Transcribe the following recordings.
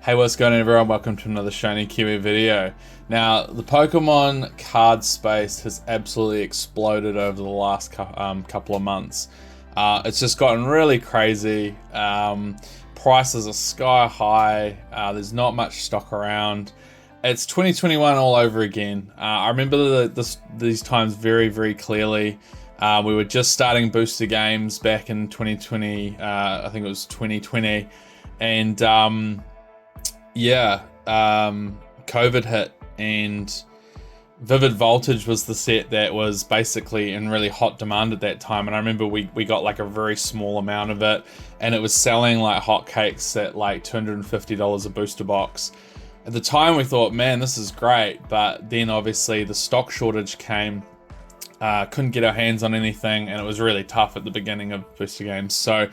Hey, what's going on everyone? Welcome to another Shiny Kiwi video. Now, the Pokemon card space has absolutely exploded over the last couple of months. It's just gotten really crazy. Prices are sky high. There's not much stock around. It's 2021 all over again. I remember these times very, very clearly. We were just starting booster games back in 2020. I think it was 2020. And COVID hit, and Vivid Voltage was the set that was basically in really hot demand at that time. And I remember we got like a very small amount of it, and it was selling like hotcakes at like $250 a booster box. At the time we thought, man, this is great, but then obviously the stock shortage came. Couldn't get our hands on anything, and it was really tough at the beginning of booster games. So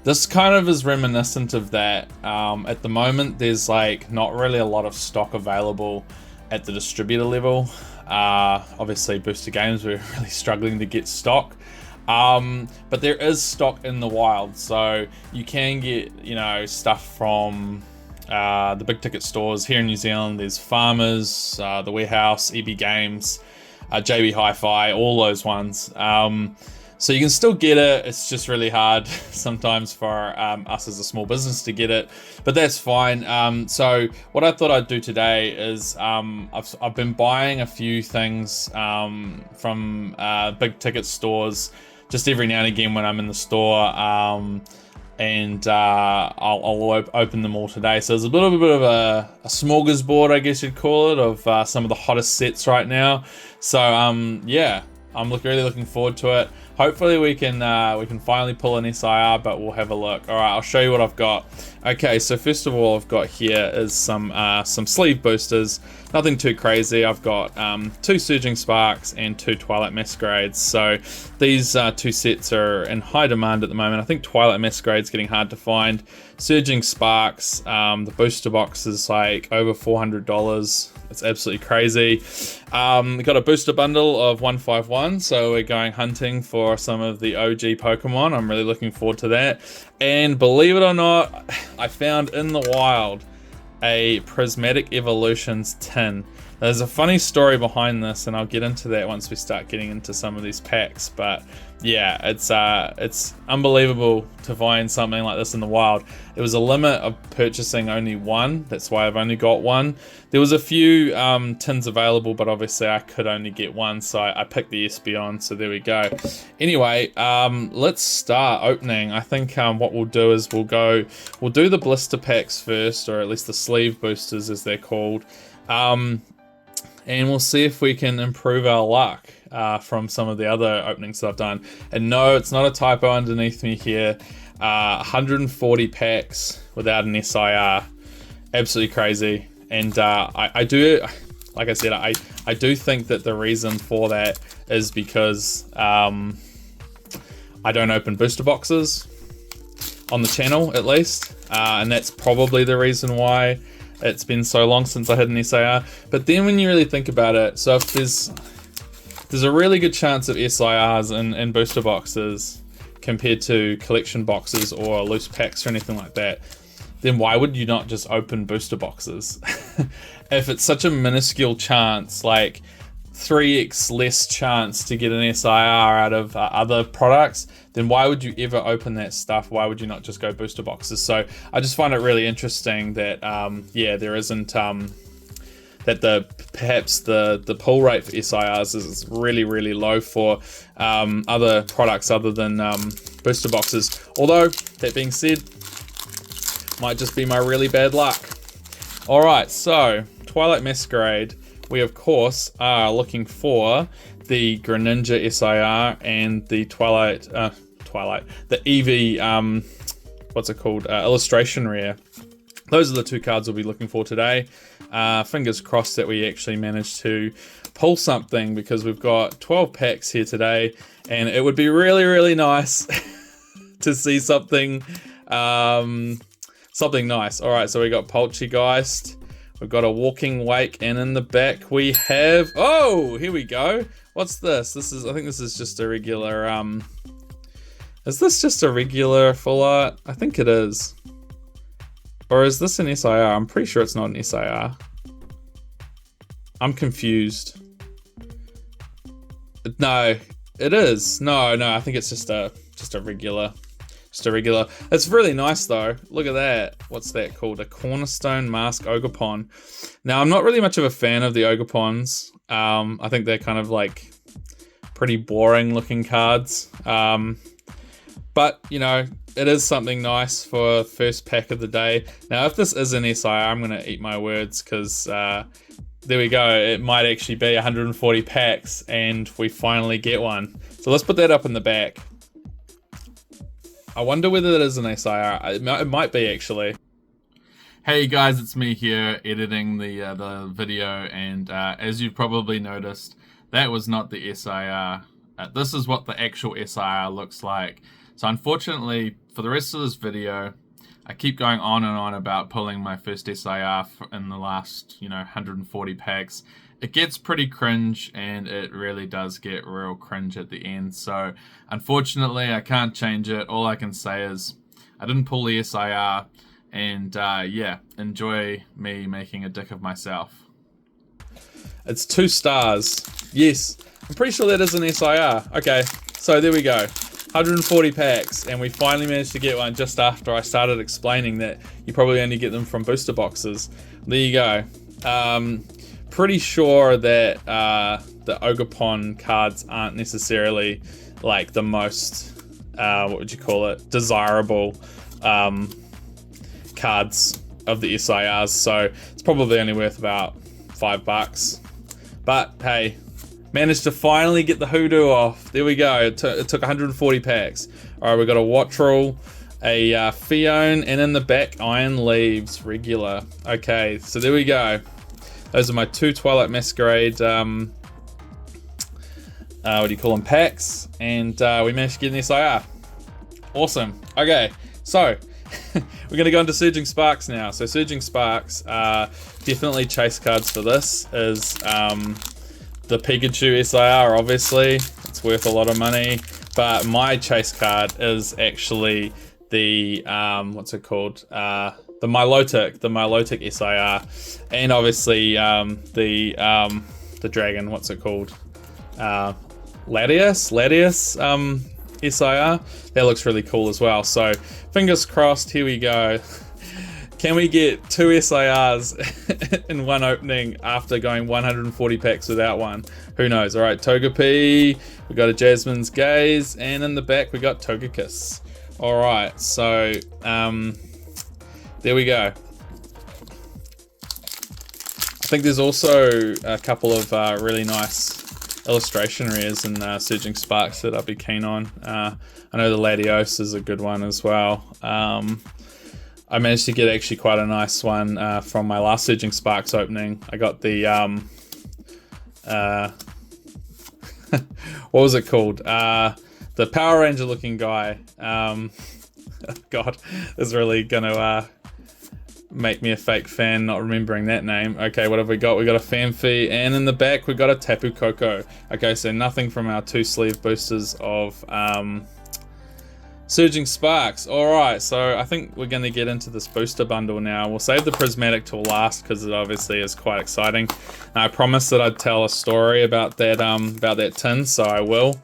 this kind of is reminiscent of that. At the moment, there's like not really a lot of stock available at the distributor level. Obviously, booster games, we're really struggling to get stock. But there is stock in the wild, so you can get, stuff from the big ticket stores here in New Zealand. There's Farmers, The Warehouse, EB Games, JB Hi-Fi, all those ones. So you can still get it. It's just really hard sometimes for us as a small business to get it, but that's fine. So what I thought I'd do today is I've been buying a few things from big ticket stores just every now and again when I'm in the store. And I'll open them all today. So there's a bit of a smorgasbord, I guess you'd call it, of some of the hottest sets right now. So yeah, I'm really looking forward to it. Hopefully we can finally pull an SIR, but we'll have a look. All right, I'll show you what I've got. Okay, so first of all, I've got here is some sleeve boosters. Nothing too crazy. I've got 2 Surging Sparks and 2 Twilight Masquerades. So these 2 sets are in high demand at the moment. I think Twilight Masquerade's getting hard to find. Surging Sparks, the booster box is like over $400. It's absolutely crazy. We got a booster bundle of 151, so we're going hunting for some of the OG Pokemon. I'm really looking forward to that. And believe it or not, I found in the wild a Prismatic Evolutions tin. There's a funny story behind this, and I'll get into that once we start getting into some of these packs. But yeah, it's unbelievable to find something like this in the wild. It was a limit of purchasing only one. That's why I've only got one. There was a few tins available, but obviously I could only get one, so I picked the Espeon, so there we go. Anyway, let's start opening. I think what we'll do is we'll do the blister packs first, or at least the sleeve boosters as they're called. And we'll see if we can improve our luck from some of the other openings that I've done. And no, it's not a typo underneath me here. 140 packs without an SIR. Absolutely crazy. And I do, like I said, I do think that the reason for that is because I don't open booster boxes on the channel, at least. And that's probably the reason why it's been so long since I had an SIR. But then when you really think about it, so if there's a really good chance of SIRs in booster boxes compared to collection boxes or loose packs or anything like that, then why would you not just open booster boxes? If it's such a minuscule chance, like 3x less chance to get an SIR out of other products, then why would you ever open that stuff? Why would you not just go booster boxes? So I just find it really interesting that there isn't that perhaps the pull rate for SIRs is really, really low for other products other than booster boxes. Although that being said, might just be my really bad luck. All right, so Twilight Masquerade. We, of course, are looking for the Greninja SIR and the the Eevee, what's it called? Illustration Rare. Those are the 2 cards we'll be looking for today. Fingers crossed that we actually manage to pull something, because we've got 12 packs here today, and it would be really, really nice to see something, something nice. All right, so we got Poltergeist. We've got a Walking Wake, and in the back we have, oh, here we go. What's this? I think this is just a regular, is this just a regular full art? I think it is. Or is this an SIR? I'm pretty sure it's not an SIR. I'm confused. No, it is. No, I think it's just a regular. Just a regular. It's really nice though. Look at that. What's that called? A Cornerstone Mask Ogerpon. Now, I'm not really much of a fan of the Ogerpons. I think they're kind of like pretty boring looking cards. But, you know, it is something nice for first pack of the day. Now, if this is an SIR, I'm going to eat my words because there we go. It might actually be 140 packs and we finally get one. So let's put that up in the back. I wonder whether it is an SIR. It might be, actually. Hey guys, it's me here editing the video, and as you've probably noticed, that was not the SIR. This is what the actual SIR looks like. So unfortunately, for the rest of this video, I keep going on and on about pulling my first SIR in the last, 140 packs. It gets pretty cringe, and it really does get real cringe at the end. So unfortunately, I can't change it. All I can say is I didn't pull the SIR, and yeah, enjoy me making a dick of myself. It's 2 stars. Yes, I'm pretty sure that is an SIR. Okay, so there we go. 140 packs, and we finally managed to get one just after I started explaining that you probably only get them from booster boxes. There you go. Pretty sure that the Ogerpon cards aren't necessarily like the most, what would you call it, desirable cards of the SIRs, so it's probably only worth about $5. But hey, managed to finally get the hoodoo off. There we go. It took 140 packs. Alright, we got a Wattrel, a Fion, and in the back, Iron Leaves, regular. Okay, so there we go. Those are my 2 Twilight Masquerade, what do you call them, packs. And we managed to get an SIR. Awesome. Okay, so we're going to go into Surging Sparks now. So Surging Sparks, definitely chase cards for this is the Pikachu SIR, obviously. It's worth a lot of money. But my chase card is actually the, what's it called? The Milotic SIR. And obviously the dragon, what's it called? Latias SIR. That looks really cool as well. So fingers crossed, here we go. Can we get 2 SIRs in one opening after going 140 packs without one? Who knows? All right, Togepi, we got a Jasmine's Gaze, and in the back we got Togekiss. All right, so there we go. I think there's also a couple of really nice illustration rares in Surging Sparks that I'd be keen on. I know the Latios is a good one as well. I managed to get actually quite a nice one from my last Surging Sparks opening. I got the, what was it called? The Power Ranger looking guy. God, this is really gonna make me a fake fan not remembering that name. Okay, what have we got? We got a Fanfi, and in the back we got a Tapu Koko. Okay, so nothing from our 2 sleeve boosters of Surging Sparks. Alright, so I think we're going to get into this booster bundle now. We'll save the Prismatic till last because it obviously is quite exciting. And I promised that I'd tell a story about that tin, so I will.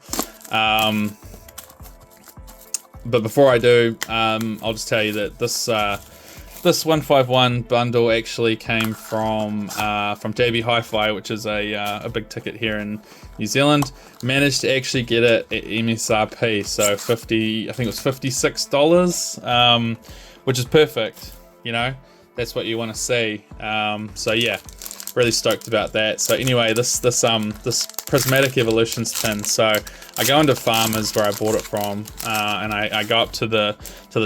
But before I do, I'll just tell you that this 151 bundle actually came from JB Hi-Fi, which is a big ticket here in New Zealand. Managed to actually get it at MSRP, so I think it was $56, which is perfect. You know, that's what you want to see. So yeah, really stoked about that. So anyway, this Prismatic Evolutions tin. So I go into Farmers where I bought it from, and I go up to the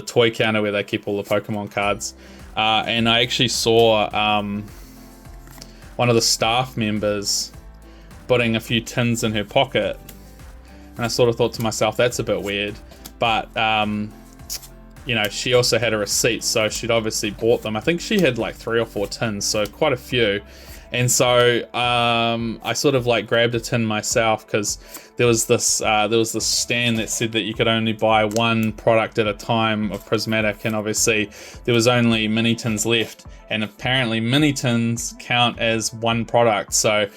toy counter where they keep all the Pokemon cards. And I actually saw one of the staff members putting a few tins in her pocket, and I sort of thought to myself, that's a bit weird. But you know, she also had a receipt, so she'd obviously bought them. I think she had like 3 or 4 tins, so quite a few. And so I sort of like grabbed a tin myself, because there was this stand that said that you could only buy one product at a time of Prismatic, and obviously there was only mini tins left, and apparently mini tins count as one product, so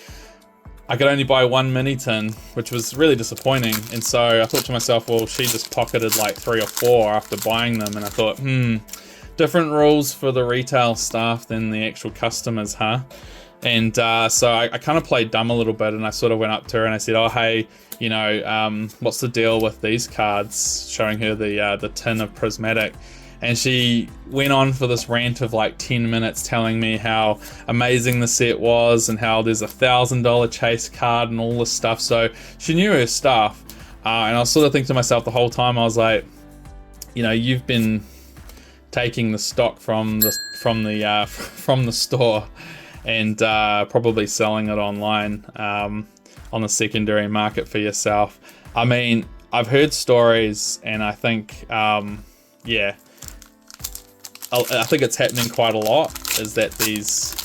I could only buy one mini tin, which was really disappointing. And so I thought to myself, well, she just pocketed like 3 or 4 after buying them, and I thought, different rules for the retail staff than the actual customers, huh? And so I kind of played dumb a little bit, and I sort of went up to her and I said, oh, hey, you know, what's the deal with these cards? Showing her the tin of Prismatic. And she went on for this rant of like 10 minutes telling me how amazing the set was, and how there's $1,000 chase card and all this stuff. So she knew her stuff. And I was sort of thinking to myself the whole time, I was like, you know, you've been taking the stock from the store, and probably selling it online on the secondary market for yourself. I mean, I've heard stories, and I think, yeah, I think it's happening quite a lot, is that these,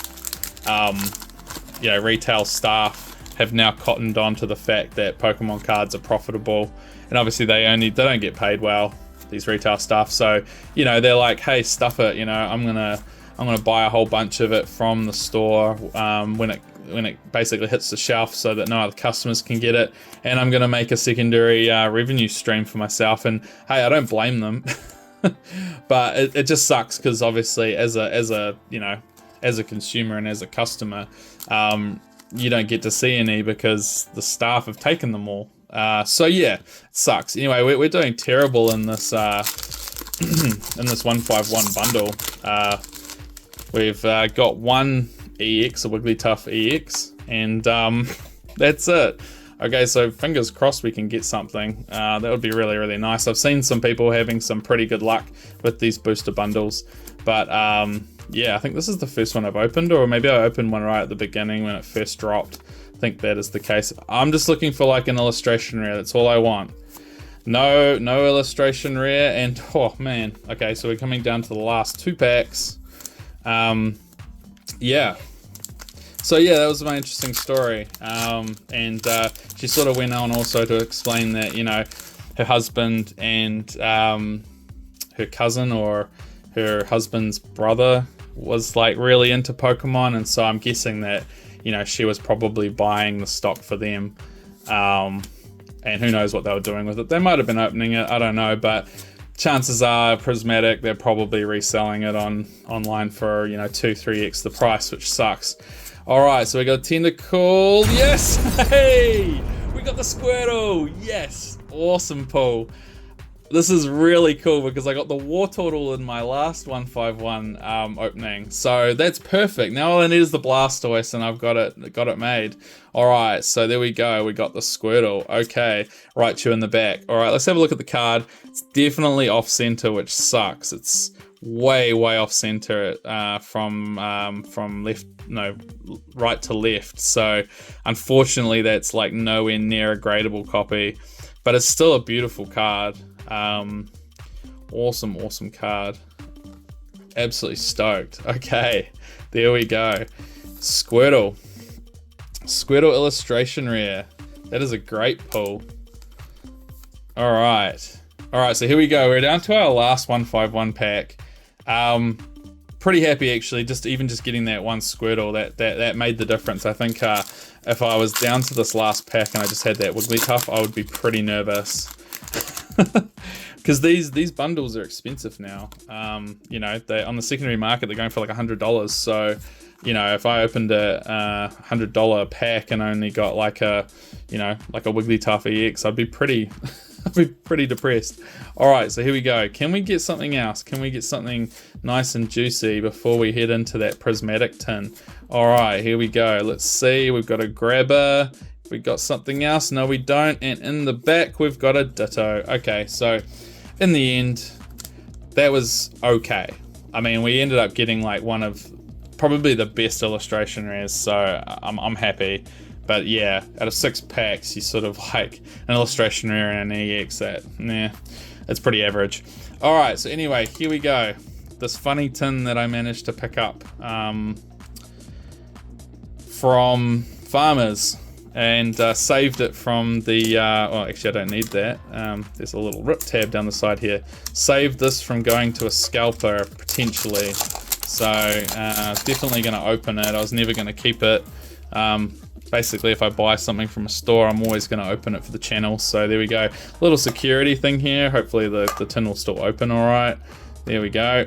you know, retail staff have now cottoned on to the fact that Pokemon cards are profitable, and obviously they don't get paid well, these retail staff. So, you know, they're like, hey, stuff it, you know, I'm gonna buy a whole bunch of it from the store when it basically hits the shelf, so that no other customers can get it, and I'm gonna make a secondary revenue stream for myself. And hey, I don't blame them. But it just sucks, because obviously as a you know, as a consumer and as a customer, you don't get to see any because the staff have taken them all. So yeah, it sucks. Anyway, we're doing terrible in this in this 151 bundle. We've got one EX, a Wigglytuff EX, and that's it. Okay, so fingers crossed we can get something. That would be really, really nice. I've seen some people having some pretty good luck with these booster bundles, but yeah, I think this is the first one I've opened, or maybe I opened one right at the beginning when it first dropped. I think that is the case. I'm just looking for like an illustration rare. That's all I want. No illustration rare, and oh man. Okay, so we're coming down to the last 2 packs. Yeah. So yeah, that was my interesting story, and she sort of went on also to explain that, you know, her husband and her cousin, or her husband's brother, was like really into Pokemon, and so I'm guessing that, you know, she was probably buying the stock for them, and who knows what they were doing with it. They might have been opening it, I don't know, but chances are Prismatic, they're probably reselling it online for, you know, 2-3x the price, which sucks. Alright, so we got a Tentacle. Yes! Hey! We got the Squirtle! Yes! Awesome pull. This is really cool, because I got the Wartortle in my last 151 opening. So that's perfect. Now all I need is the Blastoise, and I've got it made. Alright, so there we go. We got the Squirtle. Okay, Raichu in the back. Alright, let's have a look at the card. It's definitely off-center, which sucks. It's way off center from left, no, right to left. So unfortunately that's like nowhere near a gradable copy, but it's still a beautiful card. Awesome card. Absolutely stoked. Okay, there we go. Squirtle illustration rare. That is a great pull. Alright, so here we go. We're down to our last 151 pack. Pretty happy actually, just getting that one Squirtle, that made the difference. I think if I was down to this last pack and I just had that Wigglytuff, I would be pretty nervous. Because these bundles are expensive now. You know, they on the secondary market they're going for like $100. So, you know, if I opened a $100 pack and only got like a, you know, like a Wigglytuff EX, I'd be pretty depressed. Alright, so here we go. Can we get something else? Can we get something nice and juicy before we head into that Prismatic tin? Alright, here we go. Let's see. We've got a Grabber. We got something else? No, we don't. And in the back, we've got a Ditto. Okay, so in the end, that was okay. I mean, we ended up getting like one of probably the best illustration rares, so I'm happy. But yeah, out of 6 packs, you sort of like an illustration rare and an EX that, nah, it's pretty average. Alright, so anyway, here we go. This funny tin that I managed to pick up. from farmers and saved it from the, well, actually I don't need that. There's a little rip tab down the side here. Saved this from going to a scalper potentially. So definitely going to open it. I was never going to keep it. Basically, if I buy something from a store, I'm always going to open it for the channel. So there we go. Little security thing here. Hopefully the tin will still open all right. There we go.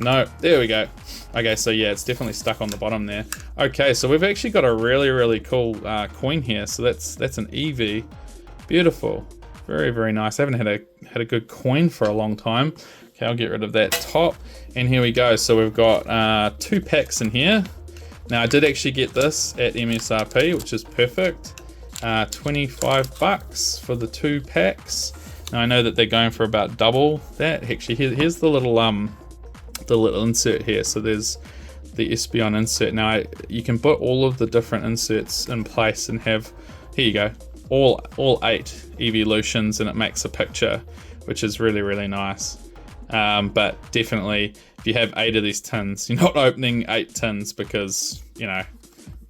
No, there we go. Okay, so yeah, it's definitely stuck on the bottom there. Okay, so we've actually got a really cool coin here. So that's an EV. Beautiful. Very, very nice. I haven't had a good coin for a long time. Okay, I'll get rid of that top. And here we go. So we've got 2 packs in here. Now I did actually get this at MSRP, which is perfect. 25 bucks for the 2 packs. Now I know that they're going for about double that. Actually, here's the little insert here. So there's the Espeon insert. Now you can put all of the different inserts in place and have, here you go, all 8 evolutions, and it makes a picture, which is really nice. But definitely, if you have 8 of these tins, you're not opening 8 tins because, you know,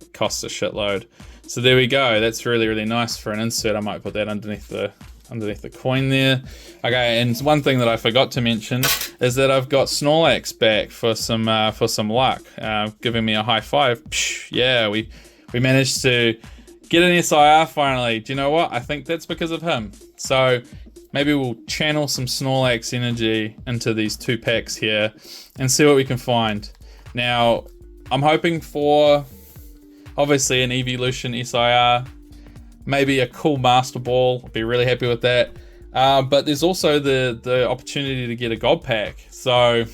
it costs a shitload. So there we go. That's really nice for an insert. I might put that underneath the coin there. Okay, and one thing that I forgot to mention is that I've got Snorlax back for some luck, giving me a high five. Psh, yeah, we managed to get an SIR finally. Do you know what? I think that's because of him. So maybe we'll channel some Snorlax energy into these 2 packs here and see what we can find. Now, I'm hoping for, obviously, an Evolution SIR, maybe a cool Master Ball. I'll be really happy with that. But there's also the opportunity to get a God Pack. So,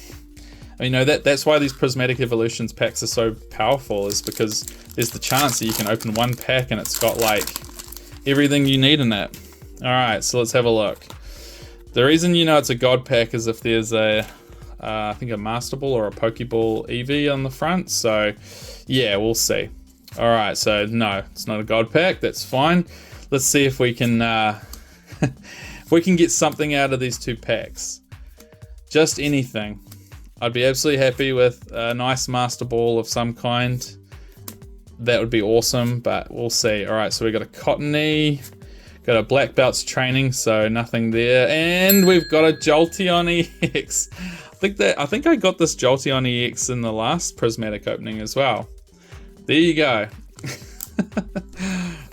you know, that's why these Prismatic Evolutions packs are so powerful, is because there's the chance that you can open one pack and it's got, like, everything you need in it. Alright, so let's have a look. The reason you know it's a God Pack is if there's I think a Master Ball or a Pokeball EV on the front. So, yeah, we'll see. Alright, so no, it's not a God Pack. That's fine. Let's see if we can if we can get something out of these 2 packs. Just anything. I'd be absolutely happy with a nice Master Ball of some kind. That would be awesome, but we'll see. Alright, so we got a Cottony. Got a Black Belts training, so nothing there. And we've got a Jolteon EX. I think I got this Jolteon EX in the last Prismatic opening as well. There you go.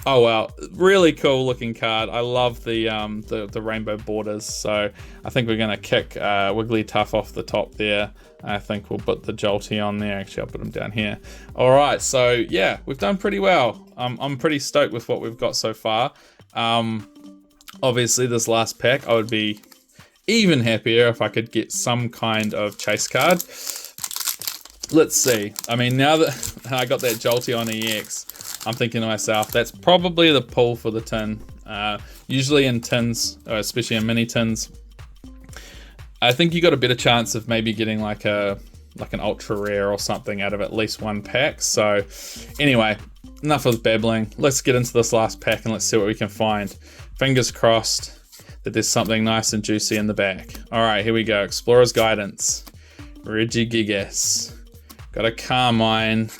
Oh wow, really cool looking card. I love the rainbow borders. So I think we're gonna kick Wigglytuff off the top there. I think we'll put the Jolteon there. Actually, I'll put him down here. All right, so yeah, we've done pretty well. I'm pretty stoked with what we've got so far. Obviously this last pack, I would be even happier if I could get some kind of chase card. Let's see. I mean, now that I got that Jolteon EX, I'm thinking to myself, that's probably the pull for the tin. Usually in tins, or especially in mini tins, I think you got a better chance of maybe getting like an ultra rare or something out of at least one pack. So anyway, enough of babbling. Let's get into this last pack and let's see what we can find. Fingers crossed that there's something nice and juicy in the back. All right, here we go. Explorer's Guidance. Regigigas. Got a Carmine.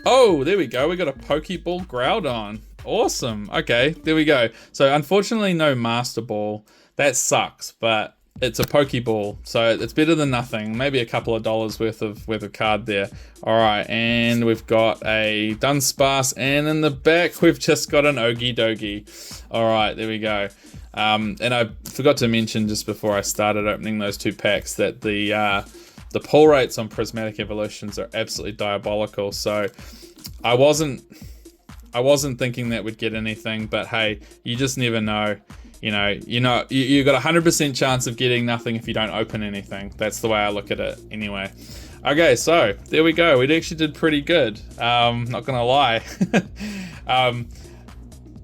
Oh, there we go. We got a Pokeball Groudon. Awesome. Okay, there we go. So unfortunately, no Master Ball. That sucks, but it's a Pokeball, so it's better than nothing. Maybe a couple of dollars worth of card there. All right, and we've got a Dunsparce, and in the back we've just got an Ogie Dogie. All right, there we go. And I forgot to mention just before I started opening those 2 packs that the pull rates on Prismatic Evolutions are absolutely diabolical. So I wasn't thinking that we'd get anything, but hey, you just never know. You got a 100% chance of getting nothing if you don't open anything. That's the way I look at it anyway. Okay, so there we go. We actually did pretty good. Not gonna lie.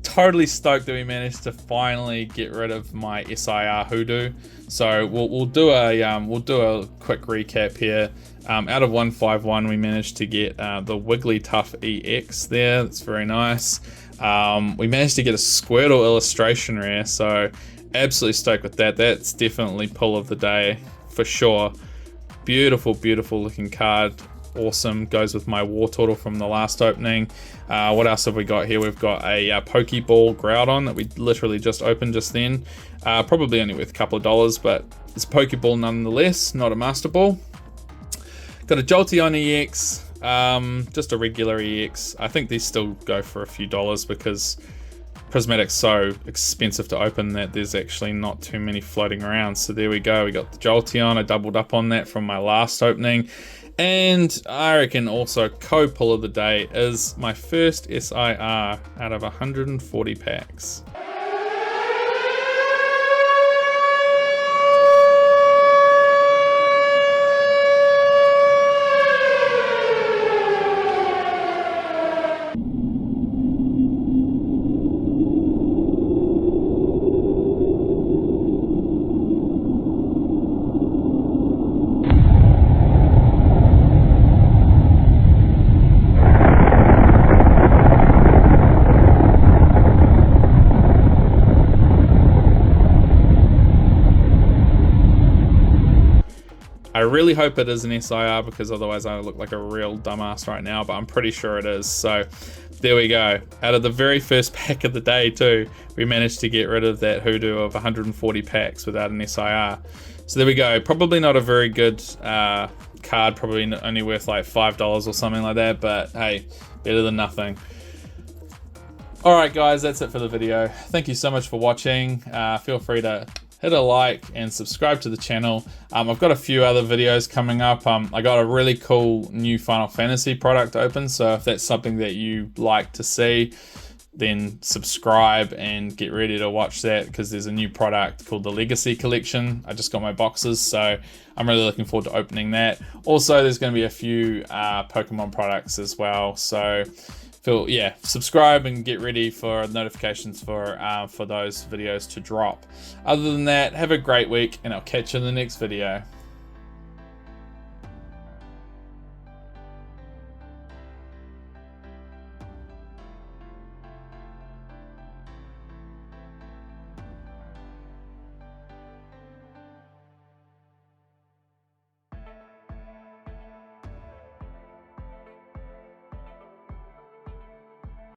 Totally stoked that we managed to finally get rid of my SIR Hoodoo. So we'll do a quick recap here. Out of 151, we managed to get the Wigglytuff EX there. That's very nice. We managed to get a Squirtle illustration rare, so absolutely stoked with that. That's definitely pull of the day for sure. Beautiful looking card. awesome. Goes with my War Turtle from the last opening. What else have we got here? We've got a Pokeball Groudon that we literally just opened just then. Probably only worth a couple of dollars, but it's a Pokeball nonetheless, not a Master Ball. Got a Jolteon EX, just a regular EX. I think these still go for a few dollars because Prismatic's so expensive to open that there's actually not too many floating around. So there we go, we got the Jolteon. I doubled up on that from my last opening. And I reckon also co-pull of the day is my first SIR out of 140 packs. I really hope it is an SIR because otherwise I look like a real dumbass right now, but I'm pretty sure it is. So there we go. Out of the very first pack of the day too, we managed to get rid of that hoodoo of 140 packs without an SIR. So there we go. Probably not a very good card, probably only worth like $5 or something like that, but hey, better than nothing. Alright guys, that's it for the video. Thank you so much for watching. Feel free to hit a like and subscribe to the channel. I've got a few other videos coming up. I got a really cool new Final Fantasy product open, so if that's something that you like to see, then subscribe and get ready to watch that because there's a new product called the Legacy Collection. I just got my boxes, so I'm really looking forward to opening that. Also, there's going to be a few Pokemon products as well, so subscribe and get ready for notifications for those videos to drop. Other than that, have a great week and I'll catch you in the next video.